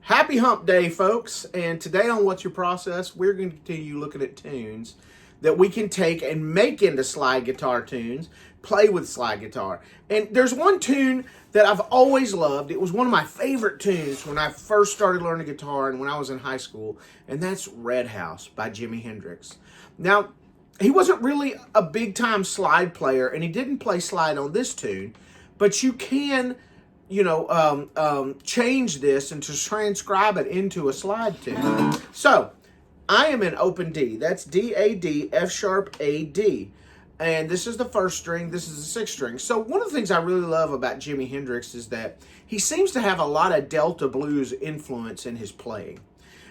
Happy Hump Day, folks, and today on What's Your Process, we're going to continue looking at tunes that we can take and make into slide guitar tunes, play with slide guitar. And there's one tune that I've always loved. It was one of my favorite tunes when I first started learning guitar and when I was in high school, and that's Red House by Jimi Hendrix. Now, he wasn't really a big-time slide player, and he didn't play slide on this tune, but you can change this and to transcribe it into a slide tune. So, I am in open D. That's D-A-D, F-sharp, A-D. And this is the first string, this is the sixth string. So one of the things I really love about Jimi Hendrix is that he seems to have a lot of Delta blues influence in his playing.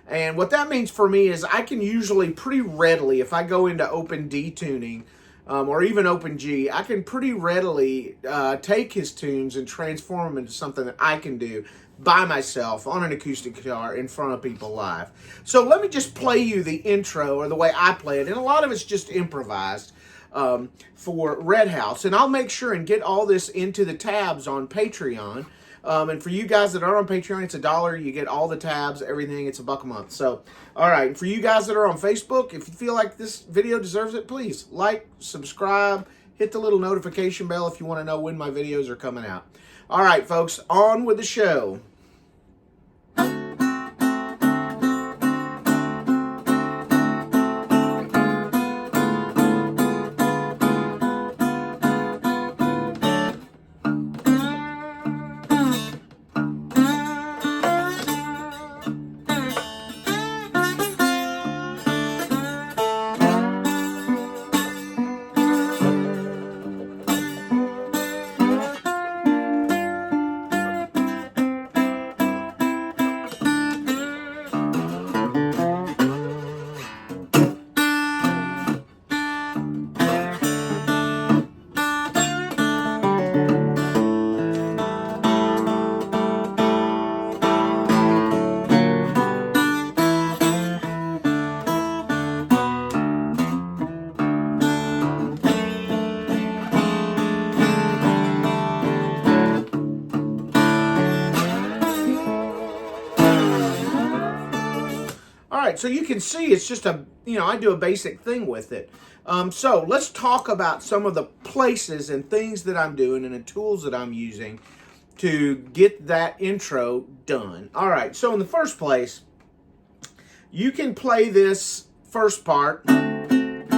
And what that means for me is I can usually pretty readily, if I go into open D tuning, or even open G, I can pretty readily take his tunes and transform them into something that I can do by myself on an acoustic guitar in front of people live. So let me just play you the intro, or the way I play it, and a lot of it's just improvised for Red House. And I'll make sure and get all this into the tabs on Patreon. And for you guys that are on Patreon, it's $1. You get all the tabs, everything. It's $1 a month. So, all right. And for you guys that are on Facebook, if you feel like this video deserves it, please like, subscribe, hit the little notification bell if you want to know when my videos are coming out. All right, folks, on with the show. Alright, so you can see it's just I do a basic thing with it. So let's talk about some of the places and things that I'm doing and the tools that I'm using to get that intro done. Alright, so in the first place, you can play this first part the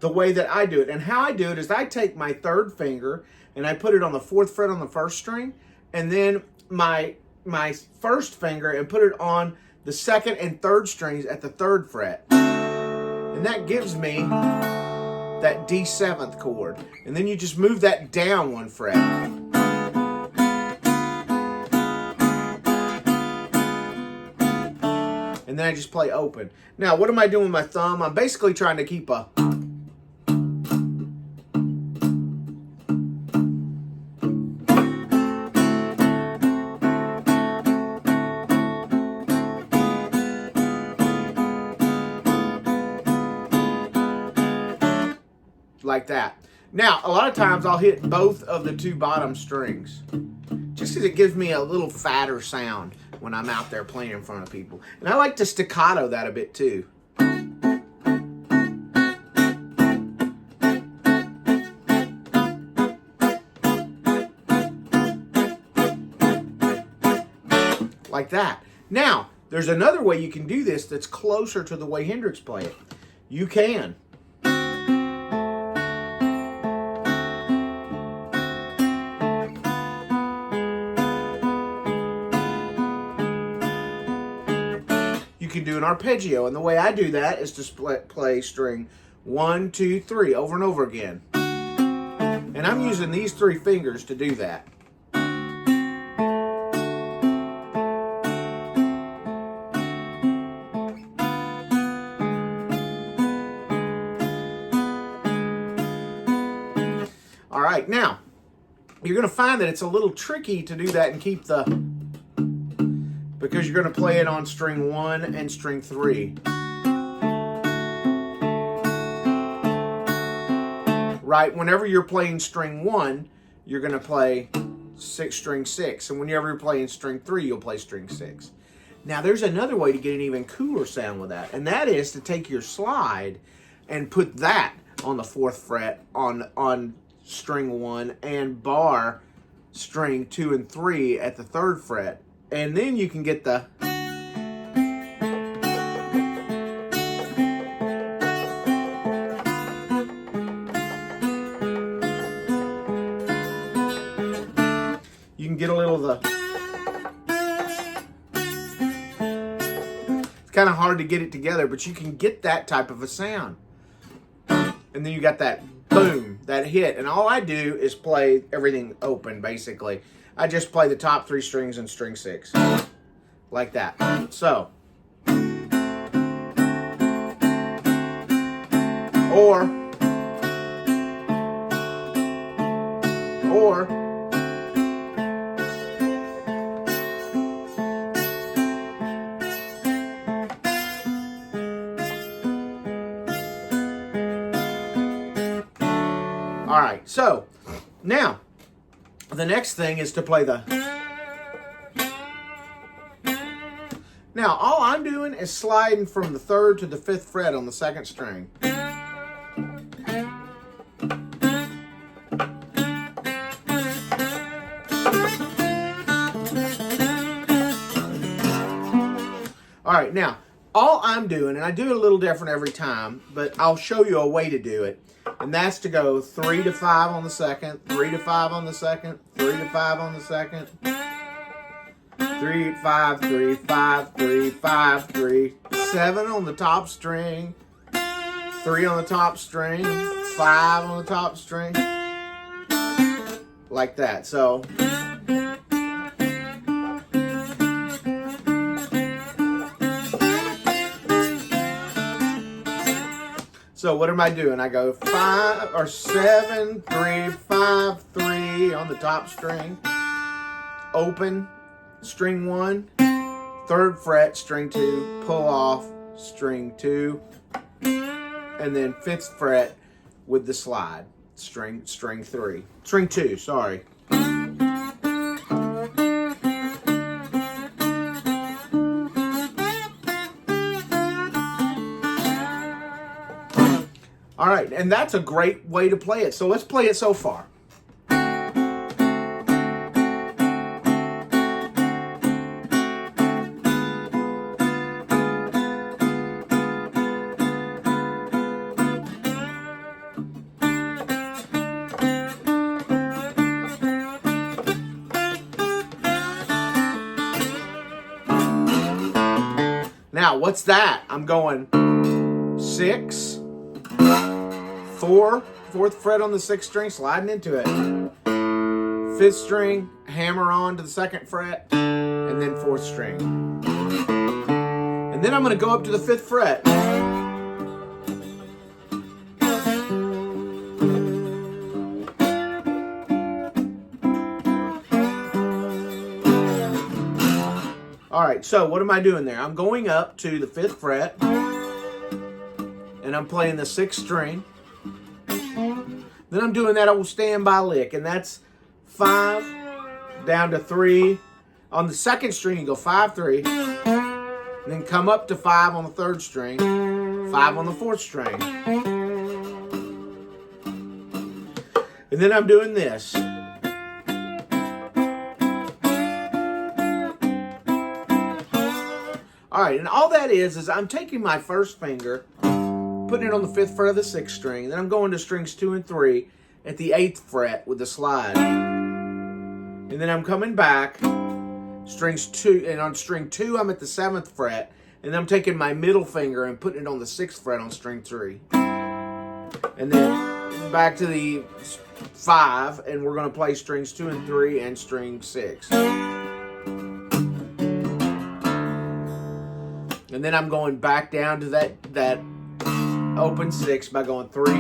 way that I do it. And how I do it is I take my third finger and I put it on the 4th fret on the first string, and then my first finger and put it on the 2nd and 3rd strings at the 3rd fret. And that gives me that D7th chord. And then you just move that down 1 fret. And then I just play open. Now, what am I doing with my thumb? I'm basically trying to keep a... like that. Now, a lot of times I'll hit both of the 2 bottom strings just because it gives me a little fatter sound when I'm out there playing in front of people. And I like to staccato that a bit too. Like that. Now, there's another way you can do this that's closer to the way Hendrix played it. You can. You can do an arpeggio, and the way I do that is to play string 1, 2, 3 over and over again. And I'm using these 3 fingers to do that. All right, now, you're going to find that it's a little tricky to do that and keep the... because you're going to play it on string 1 and string 3. Right? Whenever you're playing string 1, you're going to play string 6. And whenever you're playing string 3, you'll play string 6. Now, there's another way to get an even cooler sound with that, and that is to take your slide and put that on the 4th fret on string 1 and bar string 2 and 3 at the 3rd fret. And then you can get the... You can get a little of the... It's kind of hard to get it together, but you can get that type of a sound. And then you got that boom, that hit. And all I do is play everything open, basically. I just play the top 3 strings in string 6. Like that. So. Or. All right, so now the next thing is to play the... Now, all I'm doing is sliding from the 3rd to the 5th fret on the 2nd string. All right, now, all I'm doing, and I do it a little different every time, but I'll show you a way to do it. And that's to go 3 to 5 on the 2nd, 3 to 5 on the 2nd, 3 to 5 on the 2nd, 3, 5, 3, 5, 3, 5, 3, 7 on the top string, 3 on the top string, 5 on the top string, like that. So what am I doing? I go 5 or 7, 3, 5, 3 on the top string. Open, string 1, 3rd fret, string 2, pull off, string 2, and then 5th fret with the slide, string 2, sorry. All right, and that's a great way to play it. So let's play it so far. Now, what's that? I'm going 6, 4, 4th fret on the 6th string, sliding into it. 5th string, hammer on to the 2nd fret, and then 4th string. And then I'm going to go up to the 5th fret. All right, so what am I doing there? I'm going up to the 5th fret, and I'm playing the 6th string. Then I'm doing that old standby lick, and that's 5 down to 3. On the 2nd string, you go 5, 3, and then come up to 5 on the 3rd string, 5 on the 4th string. And then I'm doing this. All right, and all that is I'm taking my first finger, putting it on the 5th fret of the 6th string, then I'm going to strings 2 and 3 at the 8th fret with the slide. And then I'm coming back, strings 2, and on string 2 I'm at the 7th fret, and then I'm taking my middle finger and putting it on the 6th fret on string 3. And then back to the 5, and we're going to play strings 2 and 3 and string 6. And then I'm going back down to that open 6 by going 3.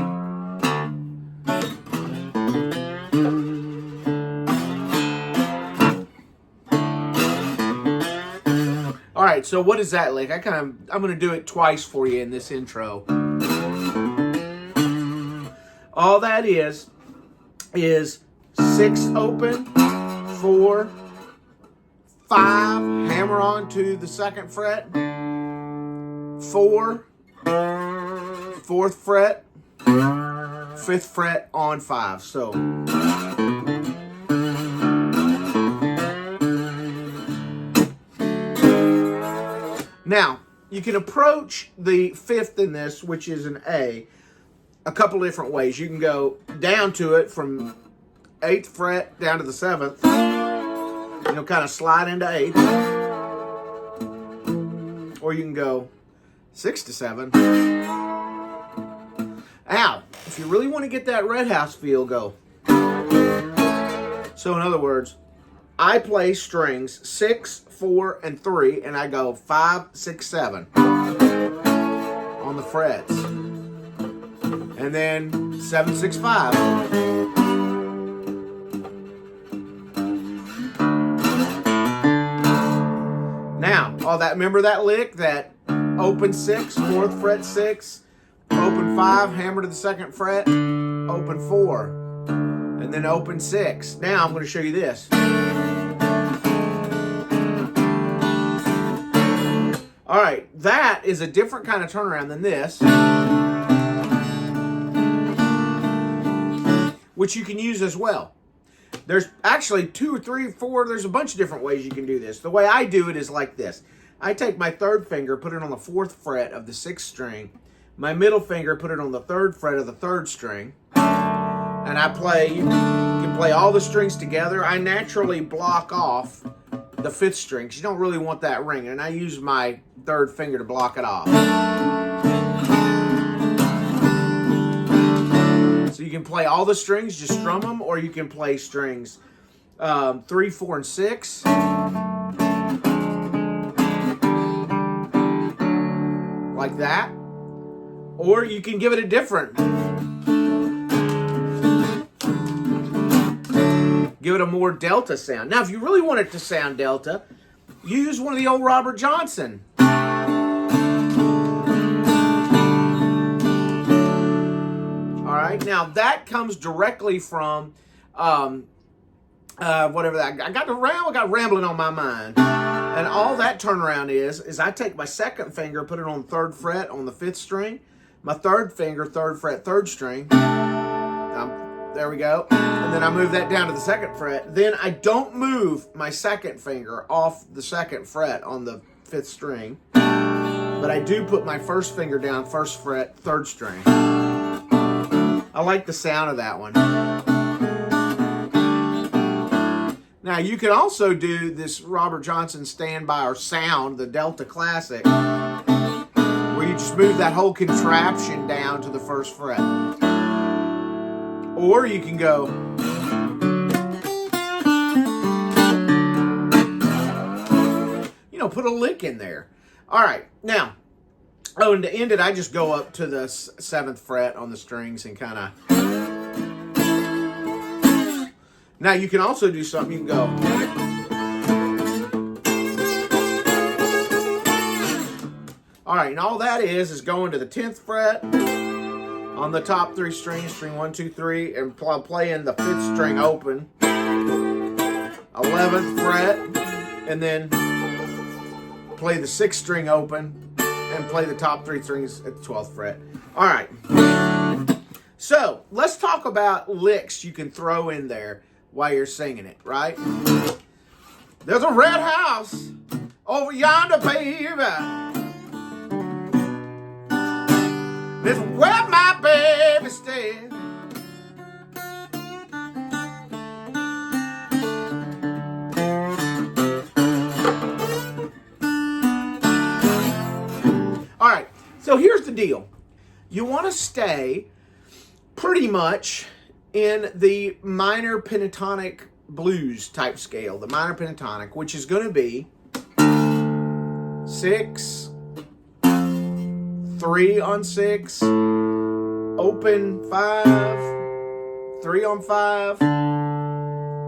All right, so what is that lick? I'm going to do it twice for you in this intro. All that is 6 open, 4, 5, hammer on to the 2nd fret, 4, 4th fret, 5th fret on 5. So now you can approach the 5th in this, which is an A, a couple different ways. You can go down to it from 8th fret down to the 7th. Kind of slide into 8th. Or you can go 6 to 7. Now, if you really want to get that Red House feel, go. So in other words, I play strings 6, 4, and 3, and I go 5, 6, 7 on the frets. And then 7, 6, 5. Now, remember that lick? That open 6, 4th fret 6, open 5, hammer to the 2nd fret, open 4, and then open 6. Now I'm going to show you this. All right, that is a different kind of turnaround than this, which you can use as well. There's actually 2 or 3 or 4, there's a bunch of different ways you can do this. The way I do it is like this. I take my 3rd finger, put it on the 4th fret of the 6th string, my middle finger, put it on the 3rd fret of the 3rd string, and I play. You can play all the strings together. I naturally block off the 5th string because you don't really want that ring, and I use my 3rd finger to block it off. So you can play all the strings, just strum them, or you can play strings 3, 4, and 6. Like that. Or you can give it a different. Give it a more delta sound. Now, if you really want it to sound delta, use one of the old Robert Johnson. All right. Now, that comes directly from whatever that. I got rambling on my mind. And all that turnaround is I take my 2nd finger, put it on the 3rd fret on the 5th string, my 3rd finger, 3rd fret, 3rd string. There we go. And then I move that down to the 2nd fret. Then I don't move my 2nd finger off the 2nd fret on the 5th string, but I do put my 1st finger down, 1st fret, 3rd string. I like the sound of that one. Now, you can also do this Robert Johnson Standby or Sound, the Delta Classic, where you just move that whole contraption down to the 1st fret. Or you can go. Put a lick in there. All right, now, and to end it, I just go up to the 7th fret on the strings and kind of. Now, you can also do something. You can go. All right, and all that is going to the 10th fret on the top 3 strings, string 1, 2, 3, and playing the 5th string open, 11th fret, and then play the 6th string open, and play the top 3 strings at the 12th fret. All right. So, let's talk about licks you can throw in there while you're singing it, right? There's a red house over yonder, baby. This is where my baby stays. All right, so here's the deal. You want to stay pretty much in the minor pentatonic blues type scale, the minor pentatonic, which is going to be 6, 3 on 6, open 5, 3 on 5,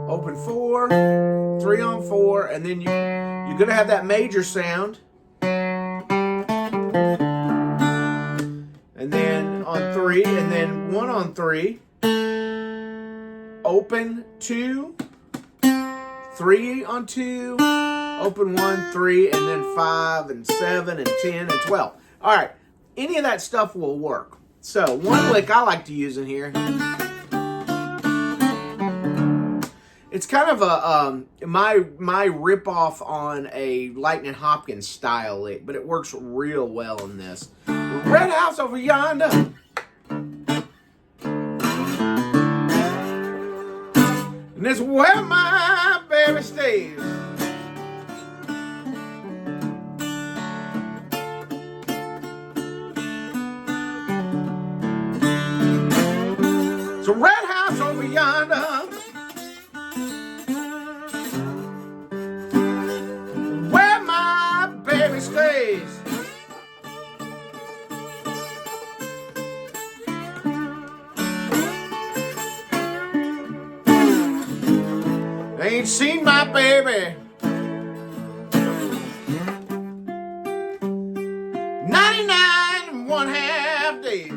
open 4, 3 on 4, and then you're going to have that major sound. And then on 3, and then 1 on 3, open 2, 3 on 2, open 1, 3, and then 5 and 7 and 10 and 12. All right, any of that stuff will work. So one lick I like to use in here, it's kind of a my rip-off on a Lightning Hopkins style lick, but it works real well in this. Red house over yonder. And it's where my baby stays. So red house over yonder, where my baby stays. Ain't seen my baby 99 and 1/2 days.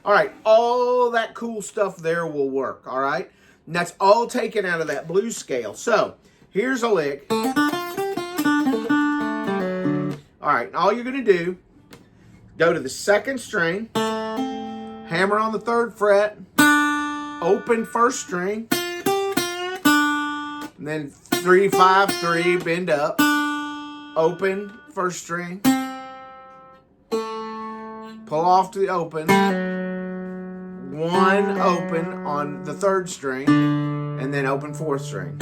All right, all that cool stuff there will work, all right? And that's all taken out of that blues scale. So here's a lick. All right, all you're going to do, go to the 2nd string, hammer on the 3rd fret, open 1st string, and then 3, 5, 3, bend up, open 1st string, pull off to the open, 1 open on the 3rd string, and then open 4th string.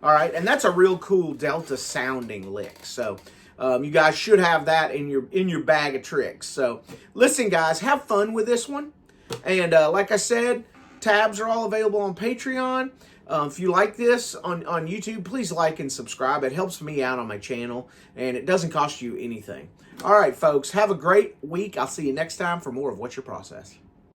All right, and that's a real cool delta sounding lick. So you guys should have that in your bag of tricks. So listen, guys, have fun with this one. And like I said, tabs are all available on Patreon. If you like this on YouTube, please like and subscribe. It helps me out on my channel, and it doesn't cost you anything. All right, folks, have a great week. I'll see you next time for more of What's Your Process.